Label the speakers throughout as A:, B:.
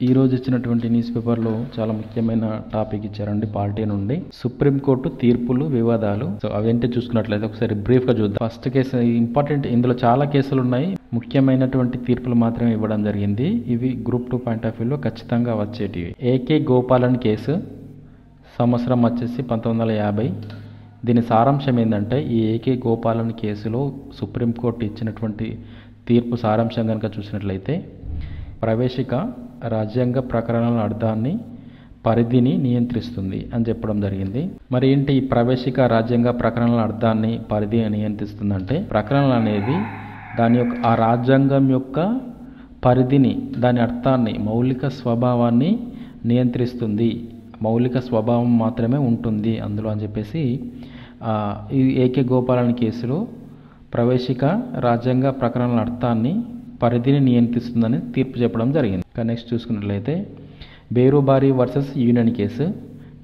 A: ఈరోజు ఇచ్చినటువంటి న్యూస్ పేపర్లో చాలా ముఖ్యమైన టాపిక్ ఇచ్చారండి పార్టీ నుండి. సుప్రీంకోర్టు తీర్పులు వివాదాలు. సో అవేంటి చూసుకున్నట్లయితే ఒకసారి బ్రీఫ్గా చూద్దాం. ఫస్ట్ కేసు ఇంపార్టెంట్, ఇందులో చాలా కేసులు ఉన్నాయి, ముఖ్యమైనటువంటి తీర్పులు మాత్రమే ఇవ్వడం జరిగింది. ఇవి గ్రూప్ 2 పాయింట్ ఆఫ్ వ్యూలో ఖచ్చితంగా వచ్చేటివి. ఏకే గోపాలన్ కేసు, సంవత్సరం వచ్చేసి 1950. దీని సారాంశం ఏంటంటే, ఈ ఏకే గోపాలన్ కేసులో సుప్రీంకోర్టు ఇచ్చినటువంటి తీర్పు సారాంశం కనుక చూసినట్లయితే, ప్రవేశిక రాజ్యాంగ ప్రకరణల అర్థాన్ని పరిధిని నియంత్రిస్తుంది అని చెప్పడం జరిగింది. మరి ఏంటి ఈ ప్రవేశిక రాజ్యాంగ ప్రకరణల అర్థాన్ని పరిధి నియంత్రిస్తుందంటే, ప్రకరణలు అనేది దాని యొక్క ఆ రాజ్యాంగం యొక్క పరిధిని, దాని అర్థాన్ని, మౌలిక స్వభావాన్ని నియంత్రిస్తుంది. మౌలిక స్వభావం మాత్రమే ఉంటుంది అందులో అని చెప్పేసి ఈ ఏకే గోపాలన్ కేసులో ప్రవేశిక రాజ్యాంగ ప్రకరణల అర్థాన్ని, పరిధిని నియంత్రిస్తుందని తీర్పు చెప్పడం జరిగింది. నెక్స్ట్ చూసుకున్నట్లయితే బేరుబారి వర్సెస్ యూనియన్ కేసు,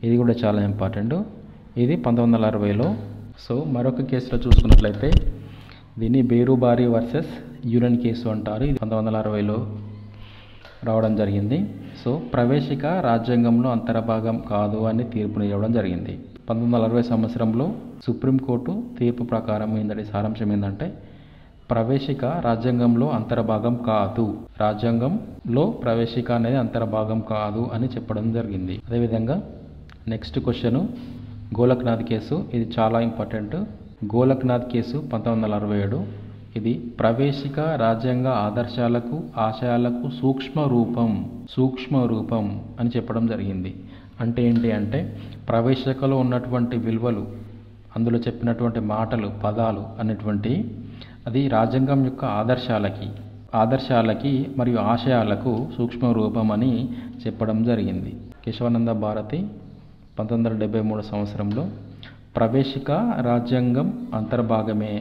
A: ఇది కూడా చాలా ఇంపార్టెంట్. ఇది 1960లో. సో మరొక కేసులో చూసుకున్నట్లయితే దీన్ని బేరుబారి వర్సెస్ యూనియన్ కేసు అంటారు. ఇది 1960లో రావడం జరిగింది. సో ప్రవేశిక రాజ్యాంగంలో అంతర్భాగం కాదు అని తీర్పునివ్వడం జరిగింది. 1960 సంవత్సరంలో సుప్రీంకోర్టు తీర్పు ప్రకారం ఏంటంటే సారాంశం ఏంటంటే, ప్రవేశిక రాజ్యాంగంలో అంతర్భాగం కాదు, రాజ్యాంగంలో ప్రవేశిక అనేది అంతర్భాగం కాదు అని చెప్పడం జరిగింది. అదేవిధంగా నెక్స్ట్ క్వశ్చన్ గోలక్నాథ్ కేసు, ఇది చాలా ఇంపార్టెంట్. గోలక్నాథ్ కేసు 1967. ఇది ప్రవేశిక రాజ్యాంగ ఆదర్శాలకు, ఆశయాలకు సూక్ష్మ రూపం అని చెప్పడం జరిగింది. అంటే ఏంటి అంటే, ప్రవేశికలో ఉన్నటువంటి విలువలు, అందులో చెప్పినటువంటి మాటలు, పదాలు అనేటువంటి అది రాజ్యాంగం యొక్క ఆదర్శాలకి మరియు ఆశయాలకు సూక్ష్మ రూపం అని చెప్పడం జరిగింది. కేశవానంద భారతి 1973 సంవత్సరంలో ప్రవేశిక రాజ్యాంగం అంతర్భాగమే,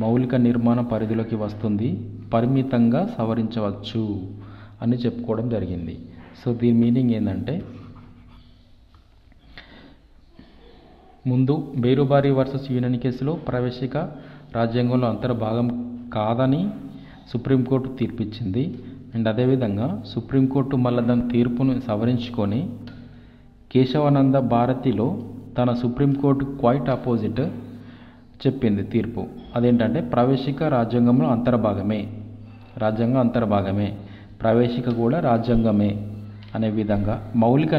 A: మౌలిక నిర్మాణ పరిధిలోకి వస్తుంది, పరిమితంగా సవరించవచ్చు అని చెప్పుకోవడం జరిగింది. సో దీని మీనింగ్ ఏంటంటే, ముందు బేరుబారి వర్సెస్ యూనియన్ కేసులో ప్రవేశిక రాజ్యాంగంలో అంతర్భాగం కాదని సుప్రీంకోర్టు తీర్పిచ్చింది. అండ్ అదేవిధంగా సుప్రీంకోర్టు మళ్ళీ దాని తీర్పును సవరించుకొని కేశవానంద భారతిలో తన సుప్రీంకోర్టు క్వైట్ అపోజిట్ చెప్పింది తీర్పు. అదేంటంటే, ప్రవేశిక రాజ్యాంగంలో రాజ్యాంగం అంతర్భాగమే, ప్రవేశిక కూడా రాజ్యాంగమే అనే విధంగా మౌలిక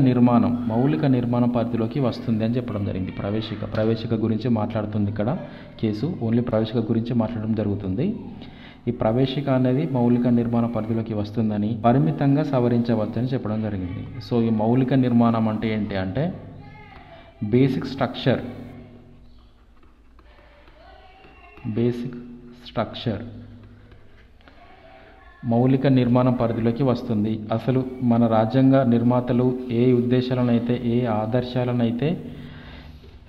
A: నిర్మాణం పరిధిలోకి వస్తుంది అని చెప్పడం జరిగింది. ప్రవేశిక గురించి మాట్లాడుతుంది ఇక్కడ కేసు, ఓన్లీ ప్రవేశిక గురించి మాట్లాడడం జరుగుతుంది. ఈ ప్రవేశిక అనేది మౌలిక నిర్మాణ పరిధిలోకి వస్తుందని, పరిమితంగా సవరించవచ్చని చెప్పడం జరిగింది. సో ఈ మౌలిక నిర్మాణం అంటే ఏంటి అంటే, బేసిక్ స్ట్రక్చర్ మౌలిక నిర్మాణం పరిధిలోకి వస్తుంది. అసలు మన రాజ్యాంగ నిర్మాతలు ఏ ఉద్దేశాలనైతే, ఏ ఆదర్శాలనైతే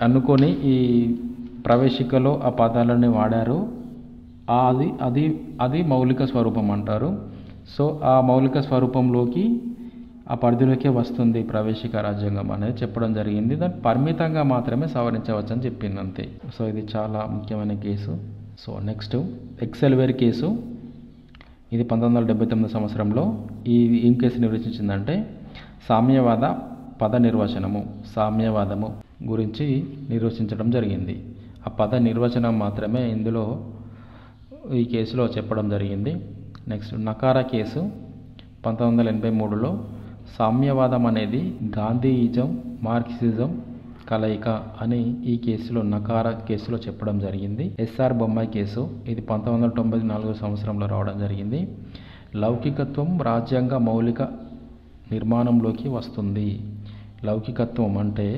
A: అనుకొని ఈ ప్రవేశికలో ఆ పదాలని వాడారో అది మౌలిక స్వరూపం అంటారు. సో ఆ మౌలిక స్వరూపంలోకి, ఆ పరిధిలోకి వస్తుంది ప్రవేశిక రాజ్యాంగం అనేది చెప్పడం జరిగింది. దాన్ని పరిమితంగా మాత్రమే సవరించవచ్చు అని చెప్పింది అంతే. సో ఇది చాలా ముఖ్యమైన కేసు. సో నెక్స్ట్ ఎక్సెల్వేర్ కేసు, ఇది 1979 సంవత్సరంలో ఏం కేసు నిర్వచించిందంటే, సామ్యవాదము గురించి నిర్వచించడం జరిగింది. ఆ పద నిర్వచనం మాత్రమే ఇందులో ఈ కేసులో చెప్పడం జరిగింది. నెక్స్ట్ నకారా కేసు 1983లో, సామ్యవాదం అనేది గాంధీయిజం, మార్క్సిజం కలయిక అని ఈ కేసులో నకారా కేసులో చెప్పడం జరిగింది. ఎస్ఆర్ బొమ్మాయి కేసు, ఇది 1994 సంవత్సరంలో రావడం జరిగింది. లౌకికత్వం రాజ్యాంగ మౌలిక నిర్మాణంలోకి వస్తుంది. లౌకికత్వం అంటే,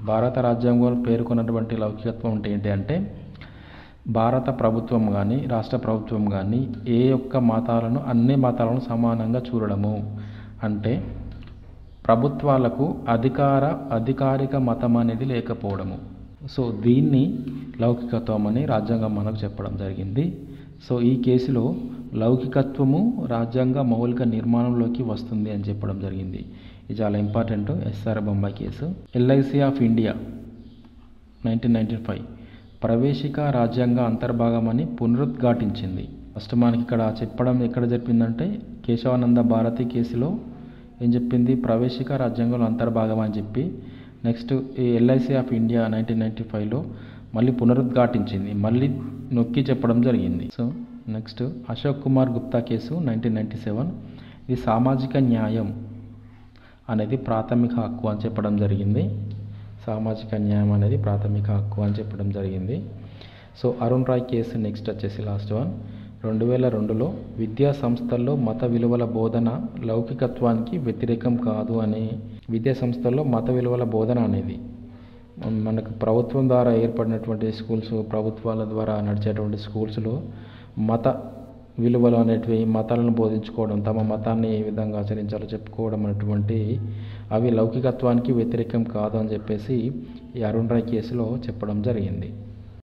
A: భారత రాజ్యాంగంలో పేర్కొన్నటువంటి లౌకికత్వం అంటే ఏంటి అంటే, భారత ప్రభుత్వం కానీ, రాష్ట్ర ప్రభుత్వం కానీ అన్ని మతాలను సమానంగా చూడడము. అంటే ప్రభుత్వాలకు అధికారిక మతం అనేది లేకపోవడము. సో దీన్ని లౌకికత్వం అని రాజ్యాంగం మనకు చెప్పడం జరిగింది. సో ఈ కేసులో లౌకికత్వము రాజ్యాంగ మౌలిక నిర్మాణంలోకి వస్తుంది అని చెప్పడం జరిగింది. ఇది చాలా important. SR Bommai case. LIC of India 1995 ప్రవేశిక రాజ్యాంగ అంతర్భాగమని పునరుద్ఘాటించింది. ఫస్ట్ మనకి ఇక్కడ చెప్పడం ఎక్కడ చెప్పిందంటే కేశవానంద భారతి కేసులో ఏం చెప్పింది, ప్రవేశిక రాజ్యాంగంలో అంతర్భాగం అని చెప్పి. నెక్స్ట్ ఈ ఎల్ఐసి ఆఫ్ ఇండియా 1995లో మళ్ళీ పునరుద్ఘాటించింది, మళ్ళీ నొక్కి చెప్పడం జరిగింది. So next Ashok Kumar Gupta case 1997, ఇది సామాజిక న్యాయం అనేది ప్రాథమిక హక్కు అని చెప్పడం జరిగింది. సామాజిక న్యాయం అనేది ప్రాథమిక హక్కు అని చెప్పడం జరిగింది. So Arun Roy case next వచ్చేసి లాస్ట్ వన్ 2002లో విద్యా సంస్థల్లో మత విలువల బోధన లౌకికత్వానికి వ్యతిరేకం కాదు అని. విద్యా సంస్థల్లో మత విలువల బోధన అనేది మనకు ప్రభుత్వం ద్వారా ఏర్పడినటువంటి స్కూల్స్, ప్రభుత్వాల ద్వారా నడిచేటువంటి స్కూల్స్లో మత విలువలు అనేటివి, మతాలను బోధించుకోవడం, తమ మతాన్ని ఏ విధంగా ఆచరించాలో చెప్పుకోవడం అనేటువంటి అవి లౌకికత్వానికి వ్యతిరేకం కాదు అని చెప్పేసి ఈ అరుణ్ రాయ్ కేసులో చెప్పడం జరిగింది.